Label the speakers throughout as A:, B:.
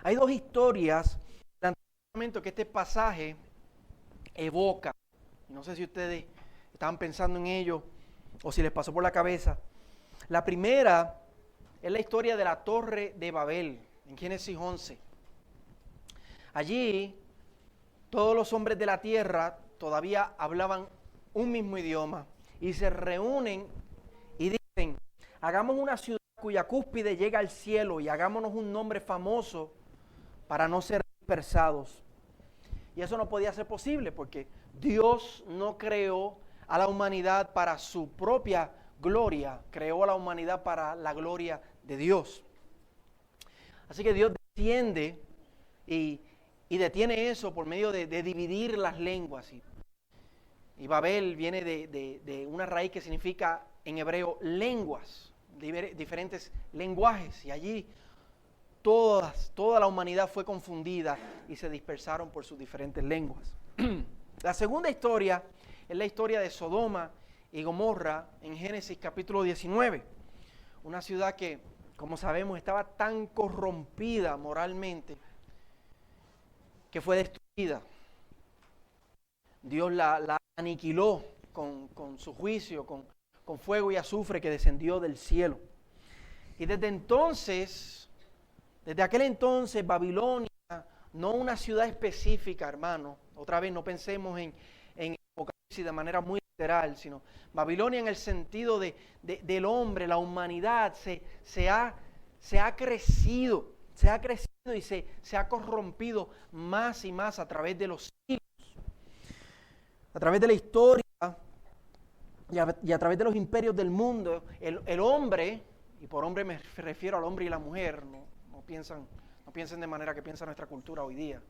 A: Hay dos historias del Antiguo Testamento que este pasaje evoca. No sé si ustedes estaban pensando en ello o si les pasó por la cabeza. La primera es la historia de la Torre de Babel, en Génesis 11. Allí, todos los hombres de la tierra todavía hablaban un mismo idioma y se reúnen y dicen: hagamos una ciudad cuya cúspide llega al cielo y hagámonos un nombre famoso para no ser dispersados. Y eso no podía ser posible porque Dios no creó a la humanidad para su propia gloria, creó a la humanidad para la gloria de Dios. Así que Dios desciende y detiene eso por medio de dividir las lenguas. Y Babel viene de una raíz que significa en hebreo lenguas, diferentes lenguajes. Y allí toda la humanidad fue confundida y se dispersaron por sus diferentes lenguas. La segunda historia es la historia de Sodoma y Gomorra en Génesis capítulo 19. Una ciudad que, como sabemos, estaba tan corrompida moralmente que fue destruida. Dios la aniquiló con su juicio, con fuego y azufre que descendió del cielo. Y desde aquel entonces, Babilonia, no una ciudad específica, hermano, otra vez no pensemos en Apocalipsis de manera muy literal, sino Babilonia en el sentido del hombre, la humanidad, se ha crecido y se ha corrompido más y más a través de los siglos, a través de la historia y a través de los imperios del mundo. El hombre, y por hombre me refiero al hombre y la mujer, no piensen de manera que piensa nuestra cultura hoy día.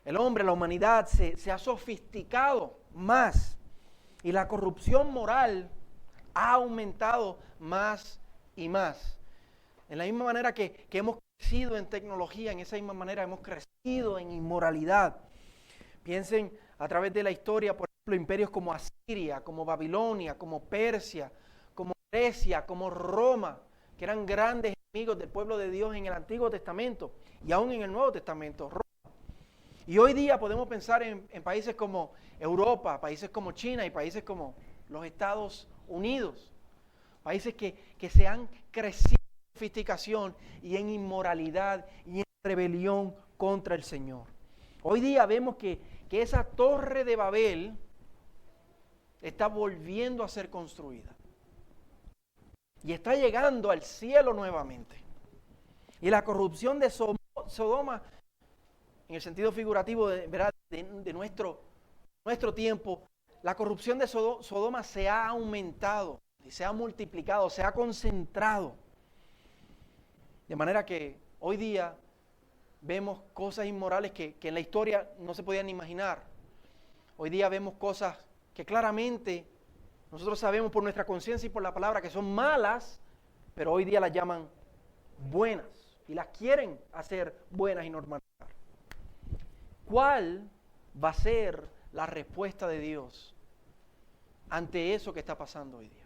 A: El hombre, la humanidad se ha sofisticado más y la corrupción moral ha aumentado más y más. En la misma manera que hemos crecido en tecnología, en esa misma manera hemos crecido en inmoralidad. Piensen a través de la historia, por ejemplo, imperios como Asiria, como Babilonia, como Persia, como Grecia, como Roma, que eran grandes enemigos del pueblo de Dios en el Antiguo Testamento y aún en el Nuevo Testamento. Y hoy día podemos pensar en países como Europa, países como China y países como los Estados Unidos. Países que se han crecido en sofisticación y en inmoralidad y en rebelión contra el Señor. Hoy día vemos que esa torre de Babel está volviendo a ser construida. Y está llegando al cielo nuevamente. Y la corrupción de Sodoma, en el sentido figurativo de nuestro tiempo, la corrupción de Sodoma se ha aumentado, y se ha multiplicado, se ha concentrado. De manera que hoy día vemos cosas inmorales que en la historia no se podían imaginar. Hoy día vemos cosas que claramente nosotros sabemos por nuestra conciencia y por la palabra que son malas, pero hoy día las llaman buenas y las quieren hacer buenas y normalizar. ¿Cuál va a ser la respuesta de Dios ante eso que está pasando hoy día?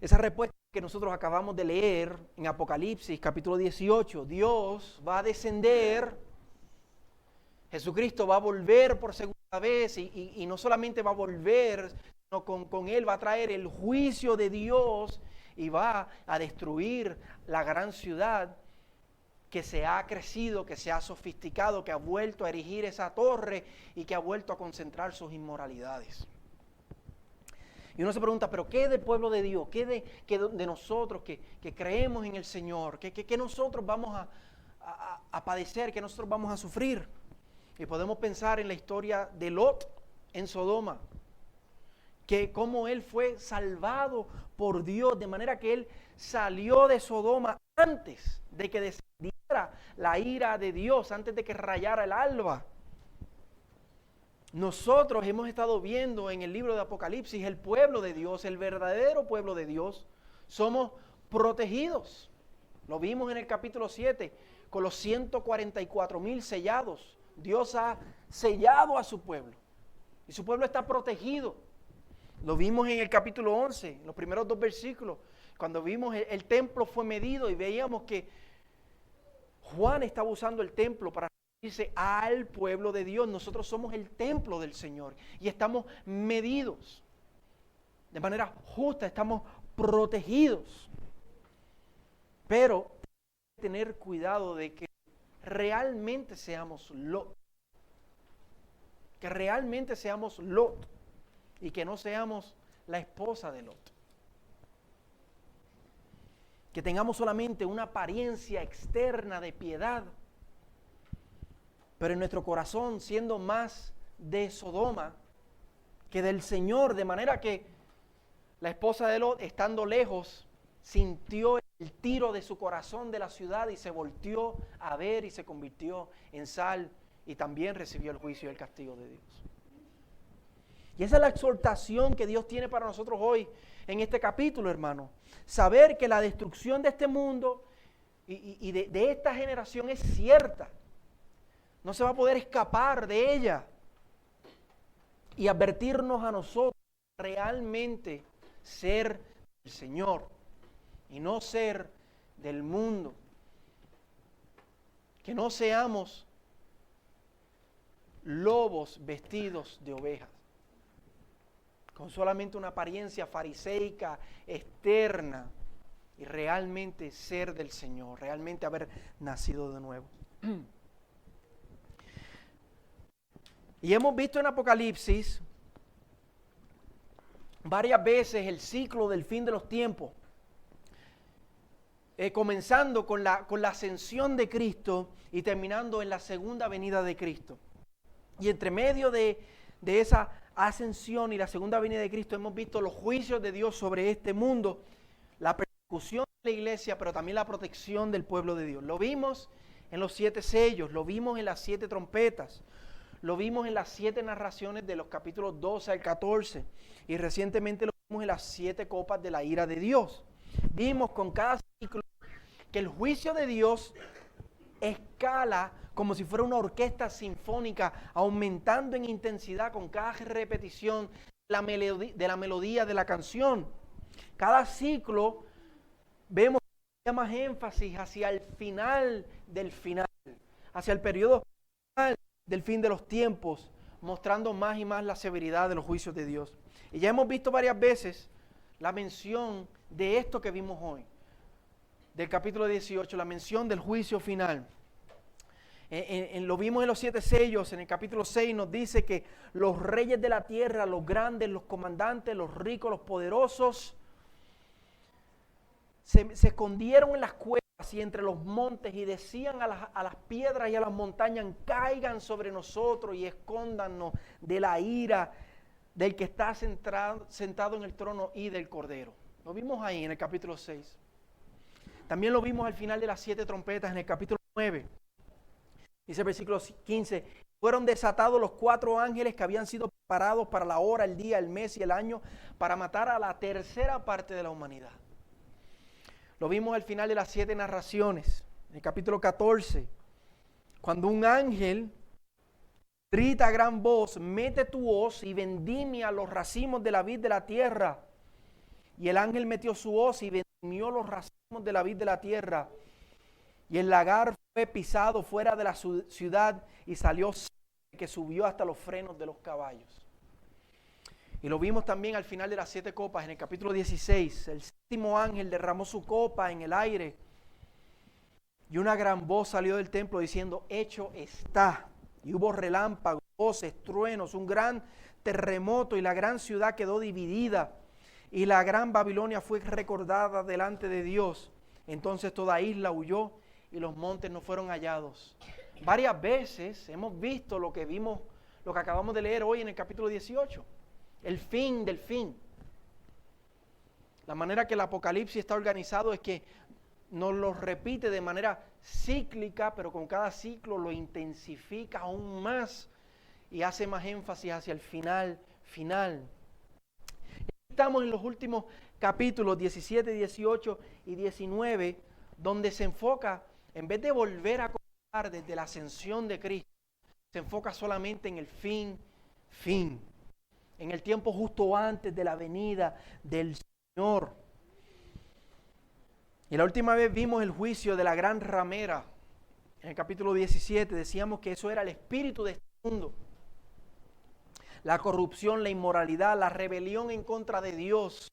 A: Esa respuesta que nosotros acabamos de leer en Apocalipsis capítulo 18, Dios va a descender, Jesucristo va a volver por segunda vez y no solamente va a volver, sino con Él va a traer el juicio de Dios y va a destruir la gran ciudad que se ha crecido, que se ha sofisticado, que ha vuelto a erigir esa torre y que ha vuelto a concentrar sus inmoralidades. Y uno se pregunta, ¿pero qué del pueblo de Dios? ¿Qué de nosotros que creemos en el Señor? ¿Qué nosotros vamos a padecer? ¿Qué nosotros vamos a sufrir? Y podemos pensar en la historia de Lot en Sodoma, que cómo él fue salvado por Dios, de manera que él salió de Sodoma antes de que descendiera la ira de Dios, antes de que rayara el alba. Nosotros hemos estado viendo en el libro de Apocalipsis el pueblo de Dios, el verdadero pueblo de Dios, somos protegidos. Lo vimos en el capítulo 7 con los 144,000 sellados. Dios ha sellado a su pueblo y su pueblo está protegido. Lo vimos en el capítulo 11, en los primeros 2 versículos, cuando vimos el templo fue medido y veíamos que Juan estaba usando el templo para referirse al pueblo de Dios. Nosotros somos el templo del Señor y estamos medidos de manera justa, estamos protegidos. Pero tenemos que tener cuidado de que realmente seamos Lot. Que realmente seamos Lot y que no seamos la esposa de Lot. Que tengamos solamente una apariencia externa de piedad, pero en nuestro corazón siendo más de Sodoma que del Señor, de manera que la esposa de Lot, estando lejos, sintió el tiro de su corazón de la ciudad y se volteó a ver y se convirtió en sal y también recibió el juicio y el castigo de Dios. Y esa es la exhortación que Dios tiene para nosotros hoy en este capítulo, hermano. Saber que la destrucción de este mundo y de esta generación es cierta. No se va a poder escapar de ella. Y advertirnos a nosotros realmente ser del Señor y no ser del mundo. Que no seamos lobos vestidos de ovejas, con solamente una apariencia fariseica, externa, y realmente ser del Señor, realmente haber nacido de nuevo. Y hemos visto en Apocalipsis varias veces el ciclo del fin de los tiempos, comenzando con la ascensión de Cristo y terminando en la segunda venida de Cristo. Y entre medio de esa ascensión y la segunda venida de Cristo hemos visto los juicios de Dios sobre este mundo, la persecución de la iglesia, pero también la protección del pueblo de Dios. Lo vimos en los 7 sellos, lo vimos en las 7 trompetas, lo vimos en las 7 narraciones de los capítulos 12 al 14 y recientemente lo vimos en las 7 copas de la ira de Dios. Vimos con cada ciclo que el juicio de Dios escala como si fuera una orquesta sinfónica, aumentando en intensidad con cada repetición de la melodía de la canción. Cada ciclo vemos que hay más énfasis hacia el final del final, hacia el periodo final del fin de los tiempos, mostrando más y más la severidad de los juicios de Dios. Y ya hemos visto varias veces la mención de esto que vimos hoy, del capítulo 18, la mención del juicio final. Lo vimos en los 7 sellos, en el capítulo 6 nos dice que los reyes de la tierra, los grandes, los comandantes, los ricos, los poderosos, se escondieron en las cuevas y entre los montes y decían a las piedras y a las montañas, caigan sobre nosotros y escóndanos de la ira del que está sentado en el trono y del Cordero. Lo vimos ahí en el capítulo 6. También lo vimos al final de las 7 trompetas en el capítulo 9. Dice el versículo 15, fueron desatados los 4 ángeles que habían sido preparados para la hora, el día, el mes y el año para matar a la tercera parte de la humanidad. Lo vimos al final de las 7 narraciones, en el capítulo 14, cuando un ángel grita a gran voz, mete tu hoz y vendimia los racimos de la vid de la tierra. Y el ángel metió su hoz y vendimió los racimos de la vid de la tierra. Y el lagar fue pisado fuera de la ciudad y salió que subió hasta los frenos de los caballos. Y lo vimos también al final de las 7 copas, en el capítulo 16. El 7º ángel derramó su copa en el aire y una gran voz salió del templo diciendo, hecho está. Y hubo relámpagos, voces, truenos, un gran terremoto y la gran ciudad quedó dividida y la gran Babilonia fue recordada delante de Dios. Entonces toda isla huyó y los montes no fueron hallados. Varias veces hemos visto lo que acabamos de leer hoy en el capítulo 18. El fin del fin. La manera que el Apocalipsis está organizado es que nos lo repite de manera cíclica, pero con cada ciclo lo intensifica aún más y hace más énfasis hacia el final. Estamos en los últimos capítulos 17, 18 y 19, donde se enfoca, en vez de volver a contar desde la ascensión de Cristo, se enfoca solamente en el fin. en el tiempo justo antes de la venida del Señor. Y la última vez vimos el juicio de la gran ramera. En el capítulo 17 decíamos que eso era el espíritu de este mundo. La corrupción, la inmoralidad, la rebelión en contra de Dios.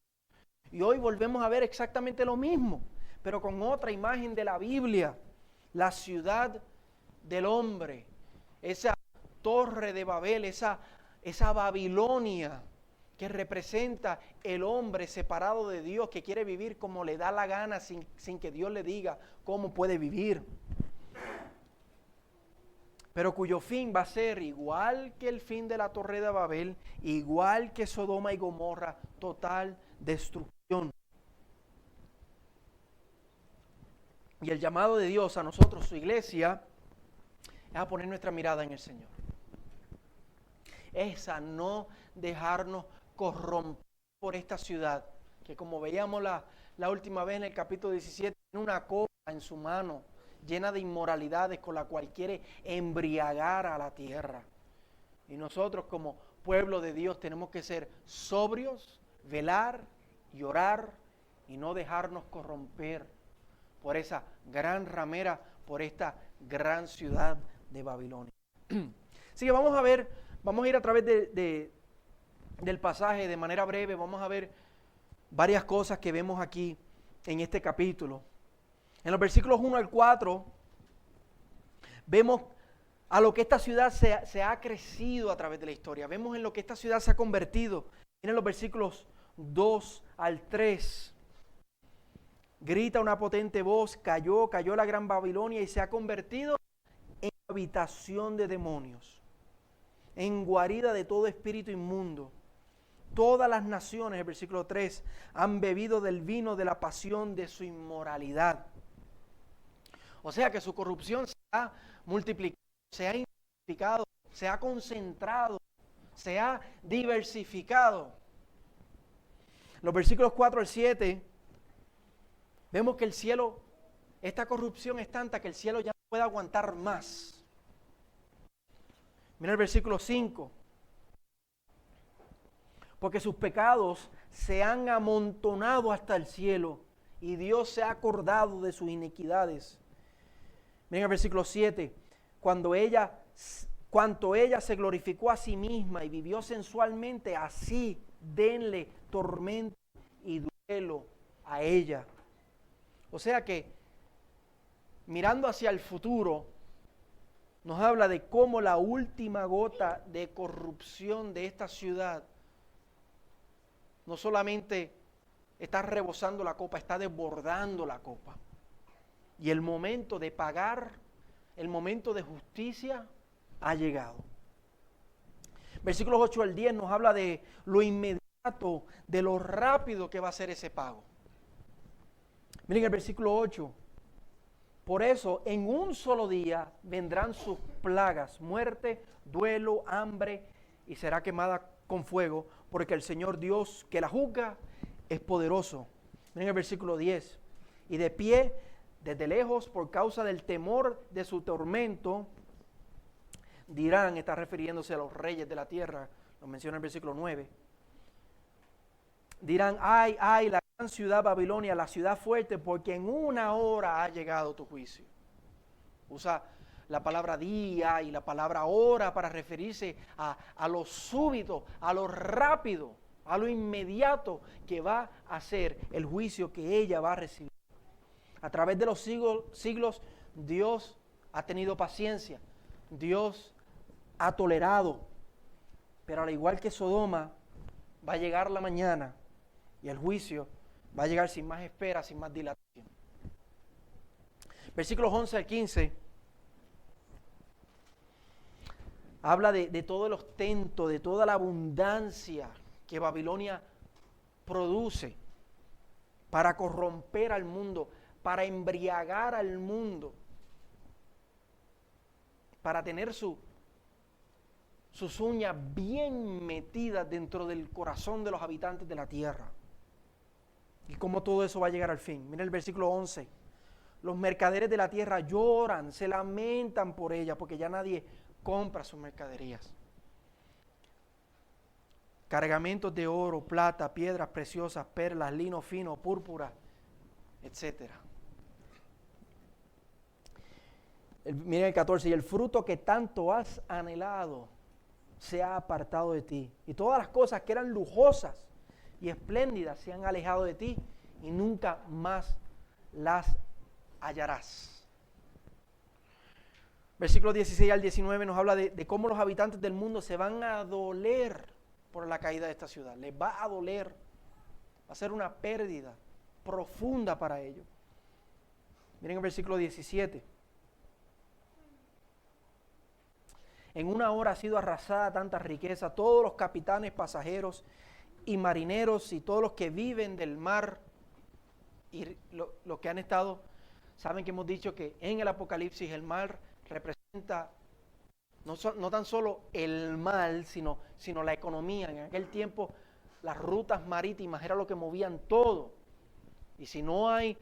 A: Y hoy volvemos a ver exactamente lo mismo, pero con otra imagen de la Biblia. La ciudad del hombre, esa torre de Babel, esa Babilonia que representa el hombre separado de Dios, que quiere vivir como le da la gana sin que Dios le diga cómo puede vivir. Pero cuyo fin va a ser igual que el fin de la torre de Babel, igual que Sodoma y Gomorra, total destrucción. Y el llamado de Dios a nosotros, su iglesia, es a poner nuestra mirada en el Señor. Es a no dejarnos corromper por esta ciudad, que como veíamos la última vez en el capítulo 17, tiene una copa en su mano, llena de inmoralidades, con la cual quiere embriagar a la tierra. Y nosotros como pueblo de Dios tenemos que ser sobrios, velar y orar, y no dejarnos corromper por esa gran ramera, por esta gran ciudad de Babilonia. Así que vamos a ir a través del pasaje de manera breve. Vamos a ver varias cosas que vemos aquí en este capítulo. En los versículos 1 al 4 vemos a lo que esta ciudad se ha crecido a través de la historia. Vemos en lo que esta ciudad se ha convertido. Miren los versículos 2 al 3. Grita una potente voz, cayó la gran Babilonia y se ha convertido en habitación de demonios, en guarida de todo espíritu inmundo. Todas las naciones, el versículo 3, han bebido del vino de la pasión de su inmoralidad. O sea que su corrupción se ha multiplicado, se ha intensificado, se ha concentrado, se ha diversificado. Los versículos 4 al 7, vemos que el cielo, esta corrupción es tanta que el cielo ya no puede aguantar más. Mira el versículo 5. Porque sus pecados se han amontonado hasta el cielo y Dios se ha acordado de sus iniquidades. Miren el versículo 7. Cuanto ella se glorificó a sí misma y vivió sensualmente, así denle tormento y duelo a ella. O sea que, mirando hacia el futuro, nos habla de cómo la última gota de corrupción de esta ciudad no solamente está rebosando la copa, está desbordando la copa. Y el momento de pagar, el momento de justicia ha llegado. Versículos 8 al 10 nos habla de lo inmediato, de lo rápido que va a ser ese pago. Miren el versículo 8. Por eso, en un solo día vendrán sus plagas, muerte, duelo, hambre, y será quemada con fuego, porque el Señor Dios que la juzga es poderoso. Miren el versículo 10. Y de pie, desde lejos, por causa del temor de su tormento, dirán, está refiriéndose a los reyes de la tierra, lo menciona el versículo 9. Dirán, ay, ay, la gran ciudad Babilonia, la ciudad fuerte, porque en una hora ha llegado tu juicio. Usa la palabra día y la palabra hora para referirse a lo súbito, a lo rápido, a lo inmediato que va a ser el juicio que ella va a recibir. A través de los siglos, Dios ha tenido paciencia, Dios ha tolerado, pero al igual que Sodoma, va a llegar la mañana y el juicio va a llegar sin más espera, sin más dilatación. Versículos 11 al 15 habla de todo el ostento, de toda la abundancia que Babilonia produce para corromper al mundo, para embriagar al mundo, para tener sus uñas bien metidas dentro del corazón de los habitantes de la tierra. Y cómo todo eso va a llegar al fin. Mira el versículo 11. Los mercaderes de la tierra lloran, se lamentan por ella, porque ya nadie compra sus mercaderías. cargamentos de oro, plata, piedras preciosas, perlas, lino fino, púrpura, etc. Miren el 14, y el fruto que tanto has anhelado se ha apartado de ti. Y todas las cosas que eran lujosas y espléndidas se han alejado de ti y nunca más las hallarás. Versículos 16 al 19 nos habla de cómo los habitantes del mundo se van a doler por la caída de esta ciudad. Les va a doler. Va a ser una pérdida profunda para ellos. Miren el versículo 17. En una hora ha sido arrasada tanta riqueza, todos los capitanes, pasajeros y marineros y todos los que viven del mar y los que han estado, saben que hemos dicho que en el Apocalipsis el mar representa no tan solo el mal, sino la economía. En aquel tiempo las rutas marítimas era lo que movían todo. Y si no hay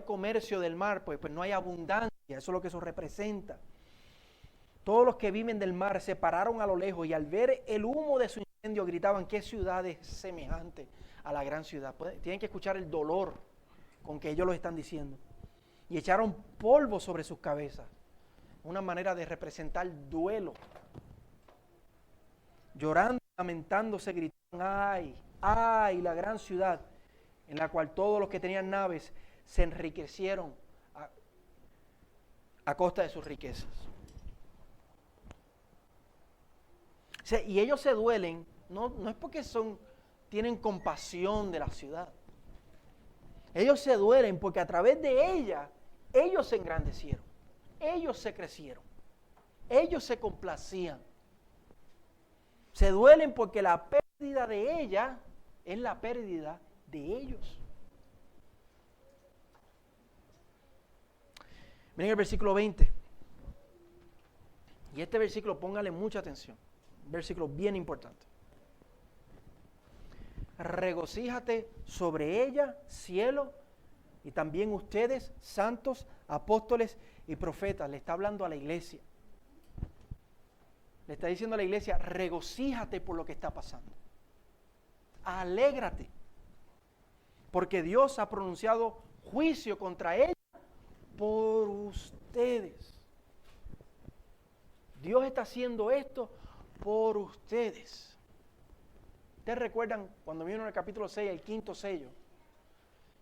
A: comercio del mar, pues no hay abundancia. Eso es lo que eso representa. Todos los que viven del mar se pararon a lo lejos y al ver el humo de su incendio gritaban: ¿qué ciudad es semejante a la gran ciudad? Tienen que escuchar el dolor con que ellos lo están diciendo. Y echaron polvo sobre sus cabezas. Una manera de representar duelo. Llorando, lamentándose, gritaban: ¡ay! ¡Ay! La gran ciudad en la cual todos los que tenían naves se enriquecieron a costa de sus riquezas. O sea, y ellos se duelen, no es porque tienen compasión de la ciudad. Ellos se duelen porque a través de ella, ellos se engrandecieron, ellos se crecieron, ellos se complacían. Se duelen porque la pérdida de ella es la pérdida de ellos. Miren el versículo 20. Y este versículo, póngale mucha atención. Versículo bien importante. Regocíjate sobre ella, cielo, y también ustedes, santos, apóstoles y profetas. Le está hablando a la iglesia. Le está diciendo a la iglesia: regocíjate por lo que está pasando. Alégrate. Porque Dios ha pronunciado juicio contra ella por ustedes. Dios está haciendo esto por ustedes. ¿Ustedes recuerdan cuando vino en el capítulo 6 el quinto sello?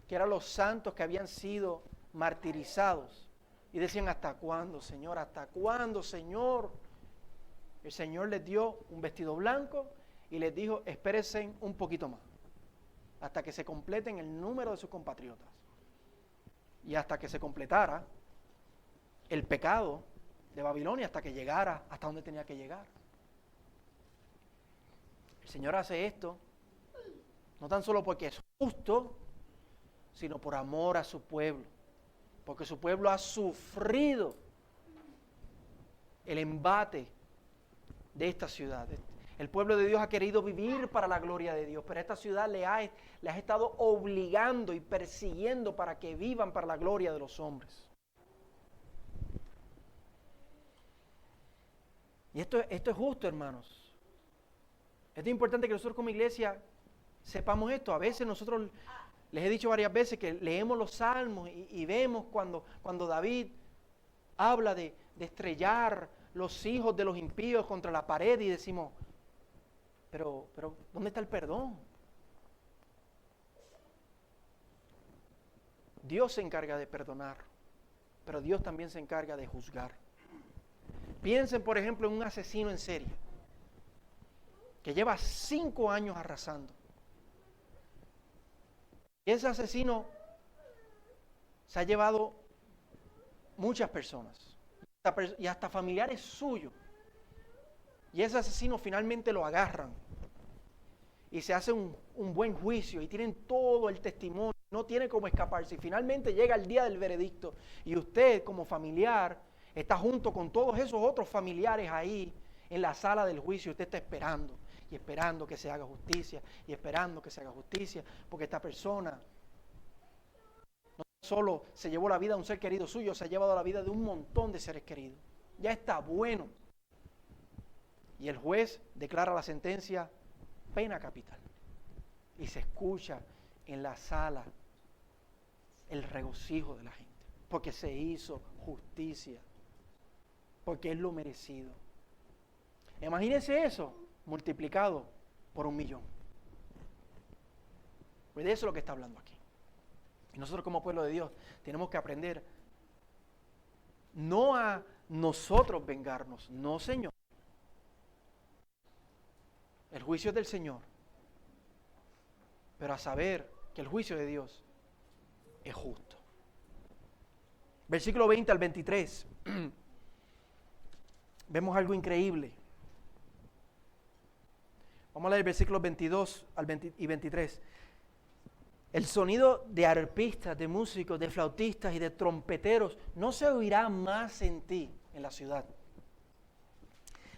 A: Que eran los santos que habían sido martirizados. Y decían: ¿hasta cuándo, Señor? ¿Hasta cuándo, Señor? El Señor les dio un vestido blanco y les dijo: espérense un poquito más, hasta que se completen el número de sus compatriotas. Y hasta que se completara el pecado de Babilonia, hasta que llegara hasta donde tenía que llegar. El Señor hace esto no tan solo porque es justo, sino por amor a su pueblo, porque su pueblo ha sufrido el embate de esta ciudad. El pueblo de Dios ha querido vivir para la gloria de Dios, pero esta ciudad les ha estado obligando y persiguiendo para que vivan para la gloria de los hombres. Y esto es justo, hermanos. Es importante que nosotros como iglesia sepamos esto. A veces nosotros, les he dicho varias veces que leemos los salmos y vemos cuando David habla de estrellar los hijos de los impíos contra la pared y decimos: pero ¿dónde está el perdón? Dios se encarga de perdonar, pero Dios también se encarga de juzgar. Piensen, por ejemplo, en un asesino en serie que lleva 5 años arrasando. Y ese asesino se ha llevado muchas personas y hasta familiares suyos. Y ese asesino finalmente lo agarran y se hace un buen juicio y tienen todo el testimonio, no tiene cómo escaparse. Y finalmente llega el día del veredicto y usted como familiar está junto con todos esos otros familiares ahí en la sala del juicio. Usted está esperando y esperando que se haga justicia y esperando que se haga justicia, porque esta persona no solo se llevó la vida de un ser querido suyo, se ha llevado la vida de un montón de seres queridos. Ya está bueno. Y el juez declara la sentencia pena capital. Y se escucha en la sala el regocijo de la gente, porque se hizo justicia, porque es lo merecido. Imagínense eso multiplicado por 1,000,000. Pues de eso es lo que está hablando aquí. Y nosotros como pueblo de Dios tenemos que aprender no a nosotros vengarnos, no, Señor. El juicio es del Señor, pero a saber que el juicio de Dios es justo. Versículo 20 al 23. Vemos algo increíble. Vamos a leer versículos 22 y 23. El sonido de arpistas, de músicos, de flautistas y de trompeteros no se oirá más en ti, en la ciudad.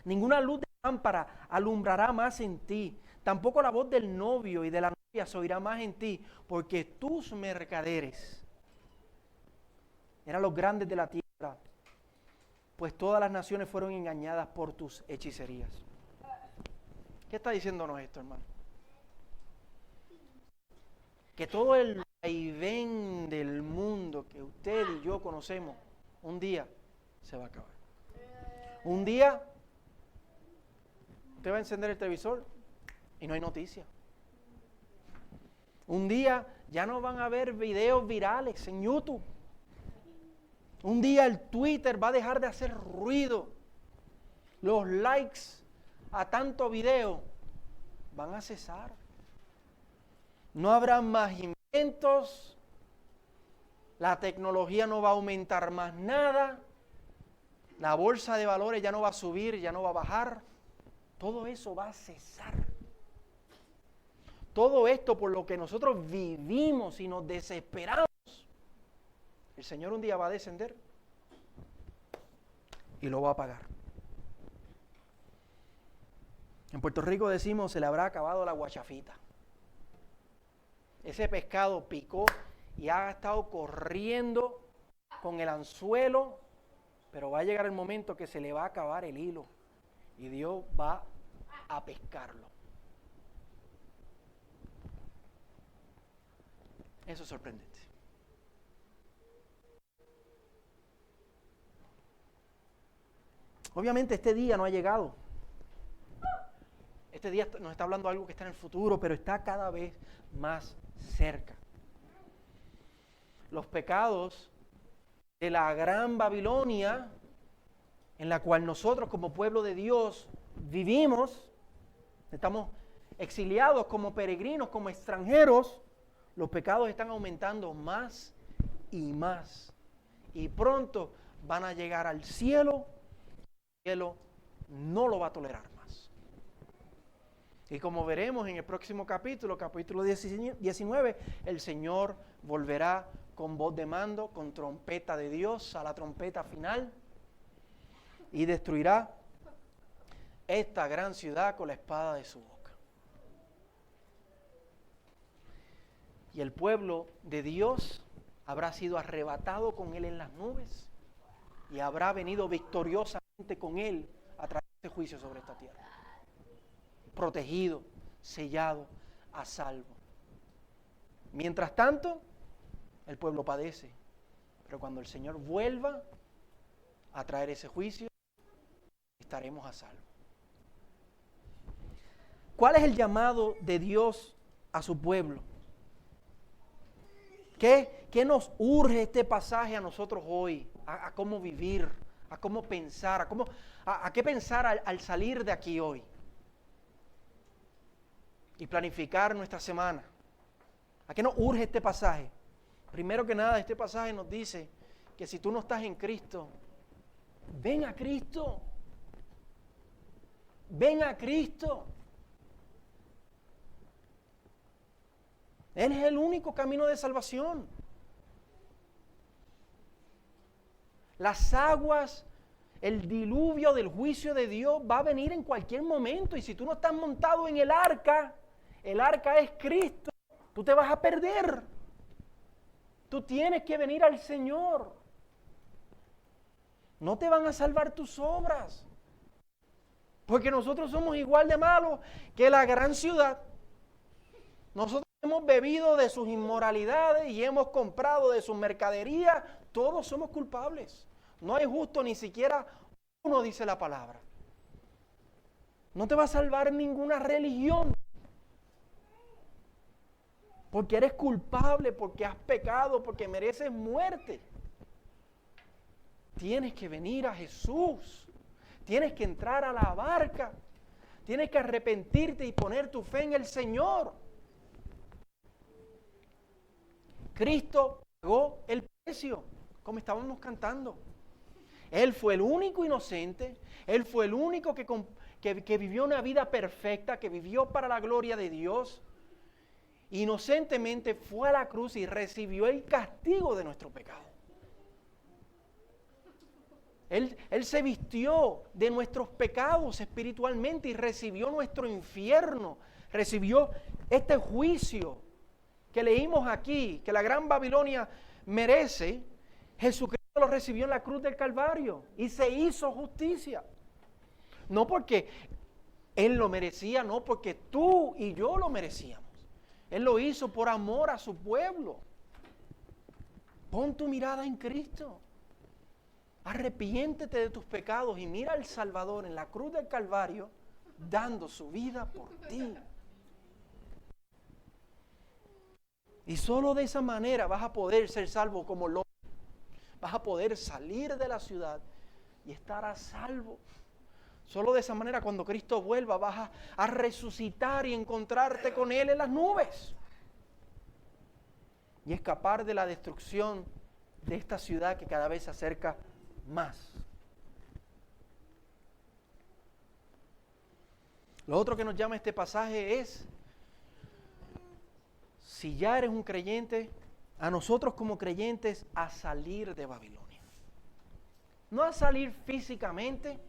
A: Ninguna luz de lámpara alumbrará más en ti. Tampoco la voz del novio y de la novia se oirá más en ti, porque tus mercaderes eran los grandes de la tierra, pues todas las naciones fueron engañadas por tus hechicerías. ¿Qué está diciéndonos esto, hermano? Que todo el vaivén del mundo que usted y yo conocemos, un día se va a acabar. Un día usted va a encender el televisor y no hay noticia. Un día ya no van a haber videos virales en YouTube. Un día el Twitter va a dejar de hacer ruido. Los likes a tanto video van a cesar. No habrá más inventos, la tecnología no va a aumentar más nada, la bolsa de valores ya no va a subir, ya no va a bajar, todo eso va a cesar. Todo esto por lo que nosotros vivimos y nos desesperamos, el Señor un día va a descender y lo va a pagar. En Puerto Rico decimos, se le habrá acabado la guachafita. Ese pescado picó y ha estado corriendo con el anzuelo, pero va a llegar el momento que se le va a acabar el hilo y Dios va a pescarlo. Eso es sorprendente. Obviamente este día no ha llegado. Este día nos está hablando de algo que está en el futuro, pero está cada vez más cerca. Los pecados de la gran Babilonia, en la cual nosotros como pueblo de Dios vivimos, estamos exiliados como peregrinos, como extranjeros, los pecados están aumentando más y más. Y pronto van a llegar al cielo, el cielo no lo va a tolerar más. Y como veremos en el próximo capítulo, capítulo 19, el Señor volverá con voz de mando, con trompeta de Dios, a la trompeta final, y destruirá esta gran ciudad con la espada de su boca. Y el pueblo de Dios habrá sido arrebatado con Él en las nubes y habrá venido victoriosamente con Él a traer este juicio sobre esta tierra. Protegido, sellado, a salvo. Mientras tanto, el pueblo padece, pero cuando el Señor vuelva a traer ese juicio, estaremos a salvo. ¿Cuál es el llamado de Dios a su pueblo? ¿Qué nos urge este pasaje a nosotros hoy? A cómo vivir, a cómo pensar, a qué pensar al salir de aquí hoy y planificar nuestra semana. ¿A qué nos urge este pasaje? Primero que nada, este pasaje nos dice que si tú no estás en Cristo, ven a Cristo. Ven a Cristo. Él es el único camino de salvación. Las aguas, el diluvio del juicio de Dios va a venir en cualquier momento. Y si tú no estás montado en el arca es Cristo, tú te vas a perder. Tú tienes que venir al Señor. No te van a salvar tus obras. Porque nosotros somos igual de malos que la gran ciudad. Nosotros hemos bebido de sus inmoralidades y hemos comprado de sus mercaderías. Todos somos culpables. No hay justo ni siquiera uno, dice la palabra. No te va a salvar ninguna religión. Porque eres culpable, porque has pecado, porque mereces muerte. Tienes que venir a Jesús. Tienes que entrar a la barca. Tienes que arrepentirte y poner tu fe en el Señor. Cristo pagó el precio, como estábamos cantando. Él fue el único inocente. Él fue el único que vivió una vida perfecta, que vivió para la gloria de Dios. Inocentemente fue a la cruz y recibió el castigo de nuestro pecado. Él se vistió de nuestros pecados espiritualmente y recibió nuestro infierno. Recibió este juicio que leímos aquí, que la gran Babilonia merece. Jesucristo lo recibió en la cruz del Calvario y se hizo justicia. No porque Él lo merecía, no porque tú y yo lo merecíamos. Él lo hizo por amor a su pueblo. Pon tu mirada en Cristo. Arrepiéntete de tus pecados y mira al Salvador en la cruz del Calvario dando su vida por ti. Y solo de esa manera vas a poder ser salvo como Lot. Vas a poder salir de la ciudad y estar a salvo. Solo de esa manera, cuando Cristo vuelva, vas a resucitar y encontrarte con Él en las nubes. Y escapar de la destrucción de esta ciudad que cada vez se acerca más. Lo otro que nos llama este pasaje es, si ya eres un creyente, a nosotros como creyentes a salir de Babilonia. No a salir físicamente,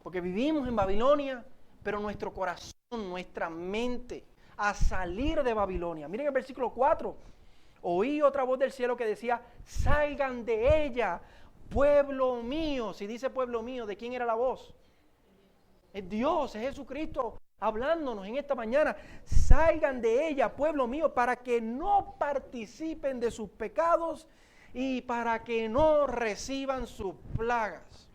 A: porque vivimos en Babilonia, pero nuestro corazón, nuestra mente, a salir de Babilonia. Miren el versículo 4. Oí otra voz del cielo que decía, salgan de ella, pueblo mío. Si dice pueblo mío, ¿de quién era la voz? Es Dios, es Jesucristo hablándonos en esta mañana. Salgan de ella, pueblo mío, para que no participen de sus pecados y para que no reciban sus plagas.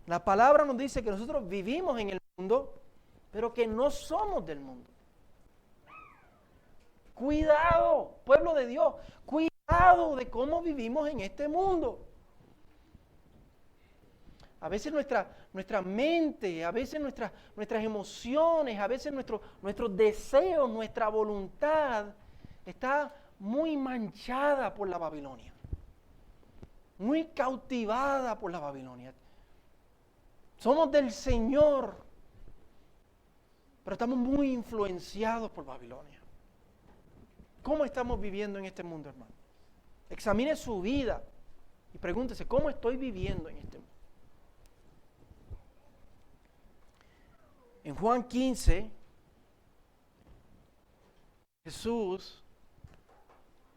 A: La palabra nos dice que nosotros vivimos en el mundo, pero que no somos del mundo. Cuidado, pueblo de Dios, cuidado de cómo vivimos en este mundo. A veces nuestra mente, a veces nuestras emociones, a veces nuestros deseos, nuestra voluntad está muy manchada por la Babilonia, muy cautivada por la Babilonia. Somos del Señor, pero estamos muy influenciados por Babilonia. ¿Cómo estamos viviendo en este mundo, hermano? Examine su vida y pregúntese, ¿cómo estoy viviendo en este mundo? En Juan 15, Jesús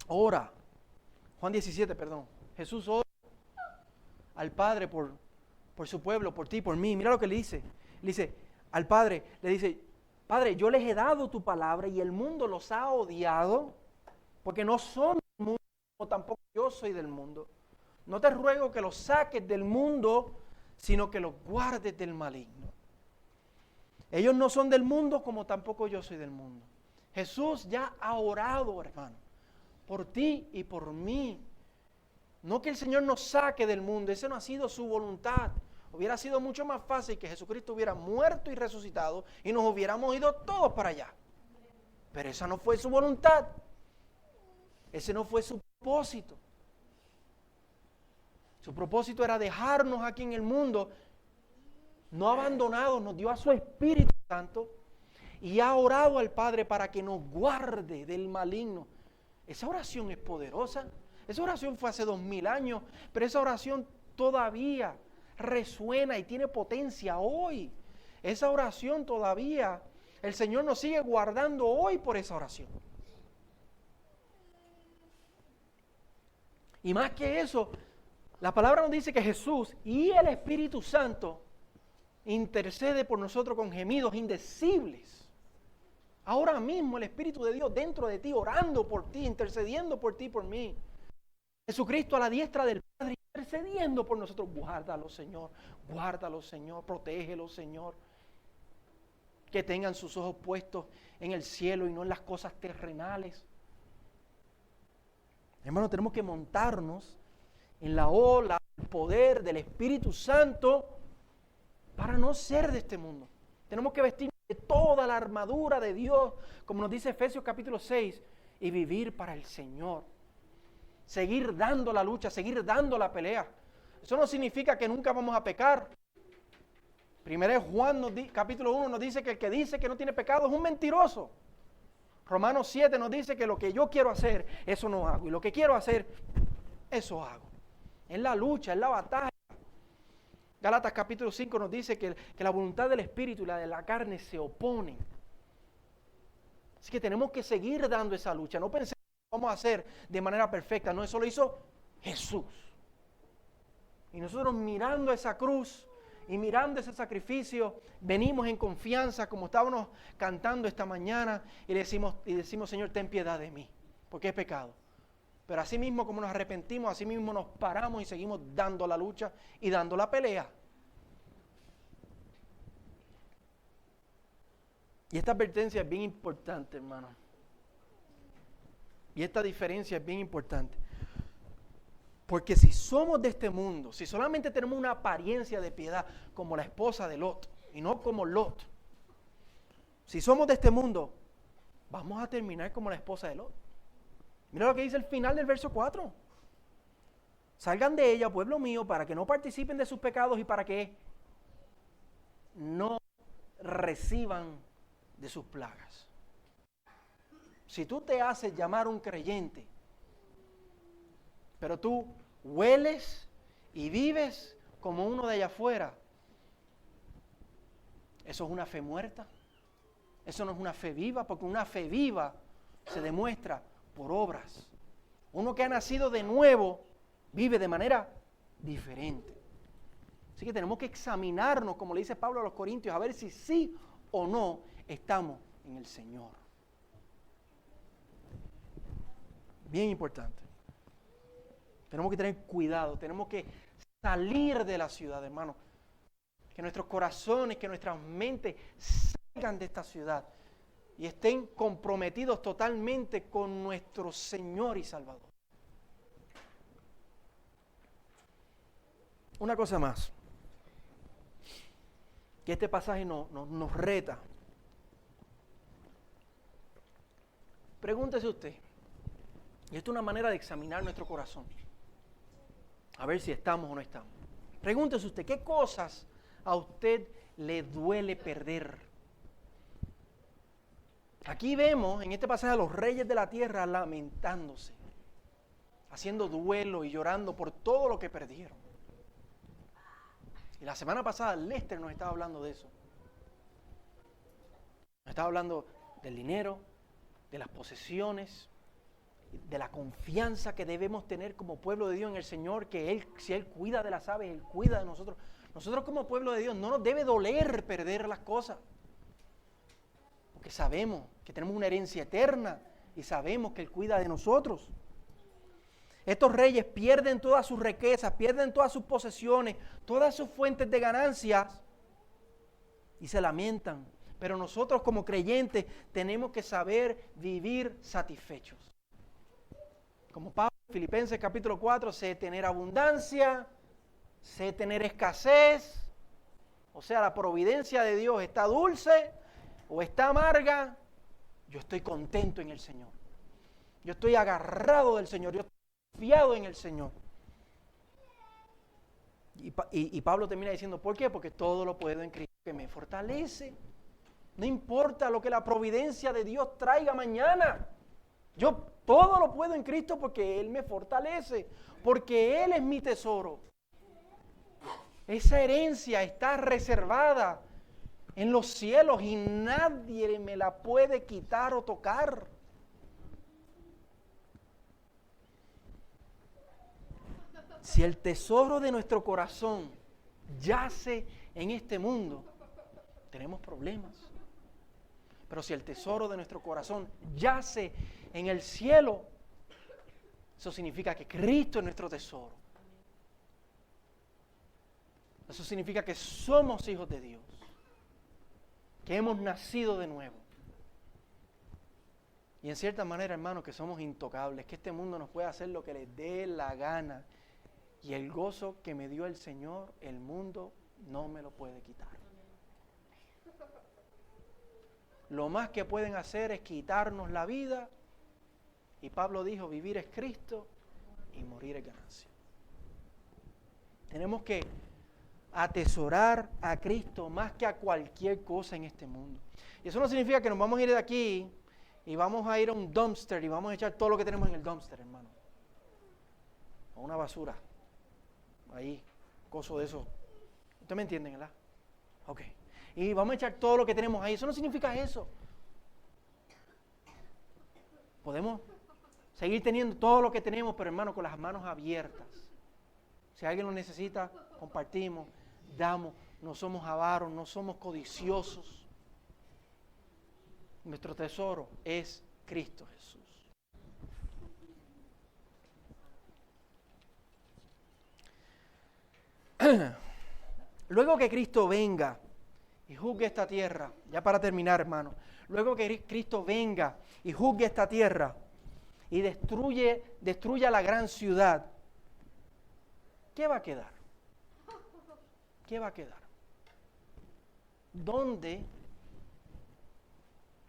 A: ora. Juan 17, perdón. Jesús ora al Padre por su pueblo, por ti, por mí. Mira lo que le dice. Le dice al Padre, le dice, Padre, yo les he dado tu palabra y el mundo los ha odiado porque no son del mundo, como tampoco yo soy del mundo. No te ruego que los saques del mundo, sino que los guardes del maligno. Ellos no son del mundo como tampoco yo soy del mundo. Jesús ya ha orado, hermano, por ti y por mí. No que el Señor nos saque del mundo, esa no ha sido su voluntad. Hubiera sido mucho más fácil que Jesucristo hubiera muerto y resucitado y nos hubiéramos ido todos para allá. Pero esa no fue su voluntad. Ese no fue su propósito. Su propósito era dejarnos aquí en el mundo, no abandonados, nos dio a su Espíritu Santo y ha orado al Padre para que nos guarde del maligno. Esa oración es poderosa. Esa oración fue hace 2000 años, pero esa oración todavía resuena y tiene potencia hoy. Esa oración todavía, el Señor nos sigue guardando hoy por esa oración. Y más que eso, La palabra nos dice que Jesús y el Espíritu Santo intercede por nosotros con gemidos indecibles. Ahora mismo el Espíritu de Dios dentro de ti, orando por ti, intercediendo por ti, por mí. Jesucristo a la diestra del Padre, intercediendo por nosotros. Guárdalo, Señor, protégelo, Señor. Que tengan sus ojos puestos en el cielo y no en las cosas terrenales. Hermano, tenemos que montarnos en la ola, el poder del Espíritu Santo para no ser de este mundo. Tenemos que vestir de toda la armadura de Dios, como nos dice Efesios capítulo 6, y vivir para el Señor. Seguir dando la lucha, seguir dando la pelea. Eso no significa que nunca vamos a pecar. Primero Juan capítulo 1 nos dice que el que dice que no tiene pecado es un mentiroso. Romanos 7 nos dice que lo que yo quiero hacer, eso no hago. Y lo que quiero hacer, eso hago. Es la lucha, es la batalla. Gálatas capítulo 5 nos dice que la voluntad del Espíritu y la de la carne se oponen. Así que tenemos que seguir dando esa lucha. No pensemos que lo vamos a hacer de manera perfecta. No, eso lo hizo Jesús. Y nosotros mirando esa cruz y mirando ese sacrificio, venimos en confianza, como estábamos cantando esta mañana, y decimos, Señor, ten piedad de mí, porque he pecado. Pero así mismo como nos arrepentimos, así mismo nos paramos y seguimos dando la lucha y dando la pelea. Y esta advertencia es bien importante, hermano. Y esta diferencia es bien importante. Porque si somos de este mundo, si solamente tenemos una apariencia de piedad como la esposa de Lot, y no como Lot, si somos de este mundo, vamos a terminar como la esposa de Lot. Mira lo que dice el final del verso 4. Salgan de ella, pueblo mío, para que no participen de sus pecados y para que no reciban de sus plagas. Si tú te haces llamar un creyente, pero tú hueles y vives como uno de allá afuera, eso es una fe muerta. Eso no es una fe viva, porque una fe viva se demuestra por obras. Uno que ha nacido de nuevo vive de manera diferente. Así que tenemos que examinarnos, como le dice Pablo a los Corintios, a ver si sí o no estamos en el Señor. Bien importante. Tenemos que tener cuidado, tenemos que salir de la ciudad, hermano. Que nuestros corazones, que nuestras mentes salgan de esta ciudad y estén comprometidos totalmente con nuestro Señor y Salvador. Una cosa más, que este pasaje nos reta. Pregúntese usted, y esto es una manera de examinar nuestro corazón, a ver si estamos o no estamos. Pregúntese usted, ¿qué cosas a usted le duele perder? Aquí vemos en este pasaje a los reyes de la tierra lamentándose, haciendo duelo y llorando por todo lo que perdieron. Y la semana pasada Lester nos estaba hablando de eso. Nos estaba hablando del dinero, de las posesiones, de la confianza que debemos tener como pueblo de Dios en el Señor, que Él, si Él cuida de las aves, Él cuida de nosotros. Nosotros como pueblo de Dios no nos debe doler perder las cosas, porque sabemos que tenemos una herencia eterna y sabemos que Él cuida de nosotros. Estos reyes pierden todas sus riquezas, pierden todas sus posesiones, todas sus fuentes de ganancias y se lamentan. Pero nosotros como creyentes tenemos que saber vivir satisfechos. Como Pablo en Filipenses capítulo 4, sé tener abundancia, sé tener escasez. O sea, la providencia de Dios está dulce o está amarga. Yo estoy contento en el Señor. Yo estoy agarrado del Señor. Yo estoy confiado en el Señor. Y Pablo termina diciendo, ¿por qué? Porque todo lo puedo en Cristo que me fortalece. No importa lo que la providencia de Dios traiga mañana. Yo todo lo puedo en Cristo porque Él me fortalece, porque Él es mi tesoro. Esa herencia está reservada en los cielos y nadie me la puede quitar o tocar. Si el tesoro de nuestro corazón yace en este mundo, tenemos problemas. Pero si el tesoro de nuestro corazón yace en el cielo, eso significa que Cristo es nuestro tesoro. Eso significa que somos hijos de Dios, que hemos nacido de nuevo. Y en cierta manera, hermanos, que somos intocables, que este mundo nos puede hacer lo que le dé la gana. Y el gozo que me dio el Señor, el mundo no me lo puede quitar. Lo más que pueden hacer es quitarnos la vida. Y Pablo dijo, vivir es Cristo y morir es ganancia. Tenemos que atesorar a Cristo más que a cualquier cosa en este mundo. Y eso no significa que nos vamos a ir de aquí y vamos a ir a un dumpster y vamos a echar todo lo que tenemos en el dumpster, hermano. O una basura. Ahí, coso de eso. ¿Ustedes me entienden, verdad? Ok. Y vamos a echar todo lo que tenemos ahí. Eso no significa eso. Podemos seguir teniendo todo lo que tenemos, pero hermano, con las manos abiertas. Si alguien lo necesita, compartimos, damos. No somos avaros, no somos codiciosos. Nuestro tesoro es Cristo Jesús. Luego que Cristo venga y juzgue esta tierra, ya para terminar, hermano, luego que Cristo venga y juzgue esta tierra y destruya la gran ciudad, ¿qué va a quedar? ¿Qué va a quedar? ¿Dónde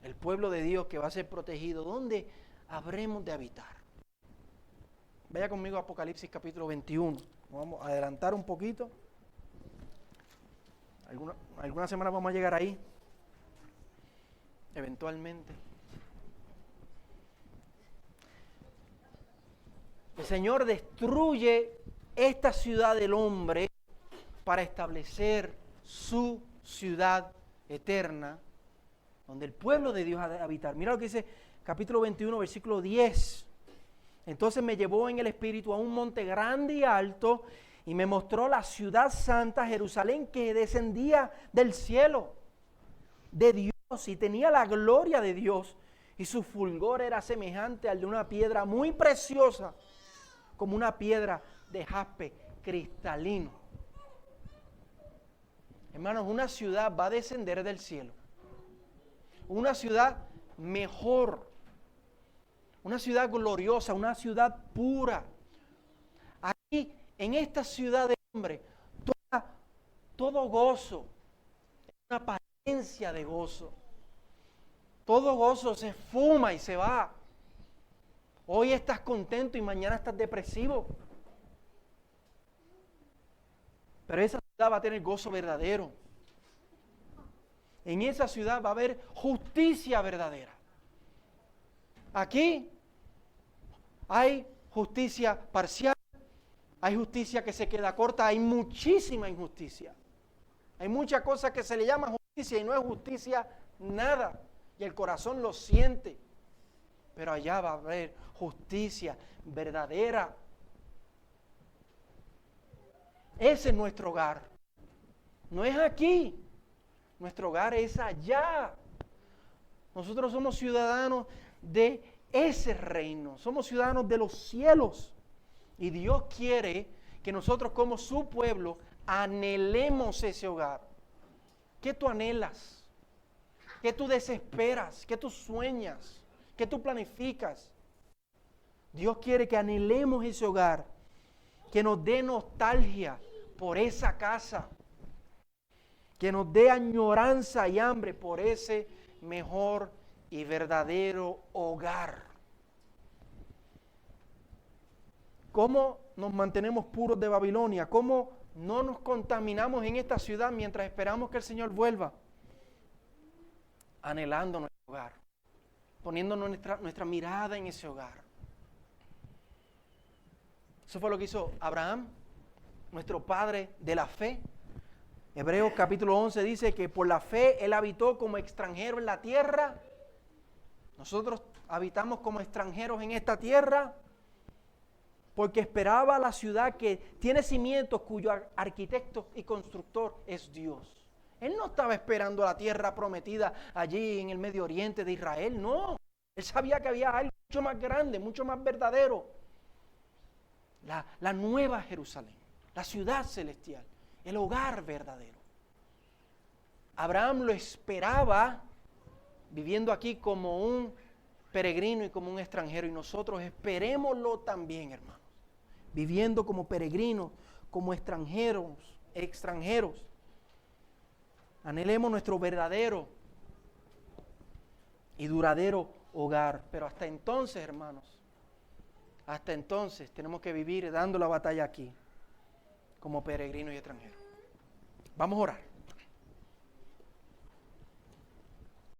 A: el pueblo de Dios que va a ser protegido, dónde habremos de habitar? Vaya conmigo a Apocalipsis capítulo 21. Vamos a adelantar un poquito. Alguna semana vamos a llegar ahí. Eventualmente. El Señor destruye esta ciudad del hombre para establecer su ciudad eterna, donde el pueblo de Dios ha de habitar. Mira lo que dice capítulo 21, versículo 10. Entonces me llevó en el espíritu a un monte grande y alto y me mostró la ciudad santa, Jerusalén, que descendía del cielo de Dios y tenía la gloria de Dios, y su fulgor era semejante al de una piedra muy preciosa, como una piedra de jaspe cristalino. Hermanos, una ciudad va a descender del cielo. Una ciudad mejor, una ciudad gloriosa, una ciudad pura. Aquí, en esta ciudad de hombre, todo gozo, una apariencia de gozo. Todo gozo se fuma y se va. Hoy estás contento y mañana estás depresivo. Pero esa ciudad va a tener gozo verdadero. En esa ciudad va a haber justicia verdadera. Aquí hay justicia parcial, hay justicia que se queda corta, hay muchísima injusticia. Hay muchas cosas que se le llama justicia y no es justicia nada. Y el corazón lo siente. Pero allá va a haber justicia verdadera. Ese es nuestro hogar. No es aquí. Nuestro hogar es allá. Nosotros somos ciudadanos de ese reino. Somos ciudadanos de los cielos. Y Dios quiere que nosotros como su pueblo anhelemos ese hogar. ¿Qué tú anhelas? ¿Qué tú desesperas? ¿Qué tú sueñas? ¿Qué tú planificas? Dios quiere que anhelemos ese hogar. Que nos dé nostalgia por esa casa. Que nos dé añoranza y hambre por ese mejor y verdadero hogar. ¿Cómo nos mantenemos puros de Babilonia? ¿Cómo no nos contaminamos en esta ciudad mientras esperamos que el Señor vuelva? Anhelando nuestro hogar, poniéndonos nuestra mirada en ese hogar. Eso fue lo que hizo Abraham, nuestro padre de la fe. Hebreos capítulo 11 dice que por la fe él habitó como extranjero en la tierra. Nosotros habitamos como extranjeros en esta tierra. porque esperaba la ciudad que tiene cimientos, cuyo arquitecto y constructor es Dios. Él no estaba esperando la tierra prometida allí en el Medio Oriente de Israel, no. Él sabía que había algo mucho más grande, mucho más verdadero. La nueva Jerusalén, la ciudad celestial, el hogar verdadero. Abraham lo esperaba viviendo aquí como un peregrino y como un extranjero, y nosotros esperémoslo también, hermanos, viviendo como peregrinos, como extranjeros. Anhelemos nuestro verdadero y duradero hogar, pero hasta entonces, hermanos, hasta entonces tenemos que vivir dando la batalla aquí, como peregrinos y extranjeros. Vamos a orar.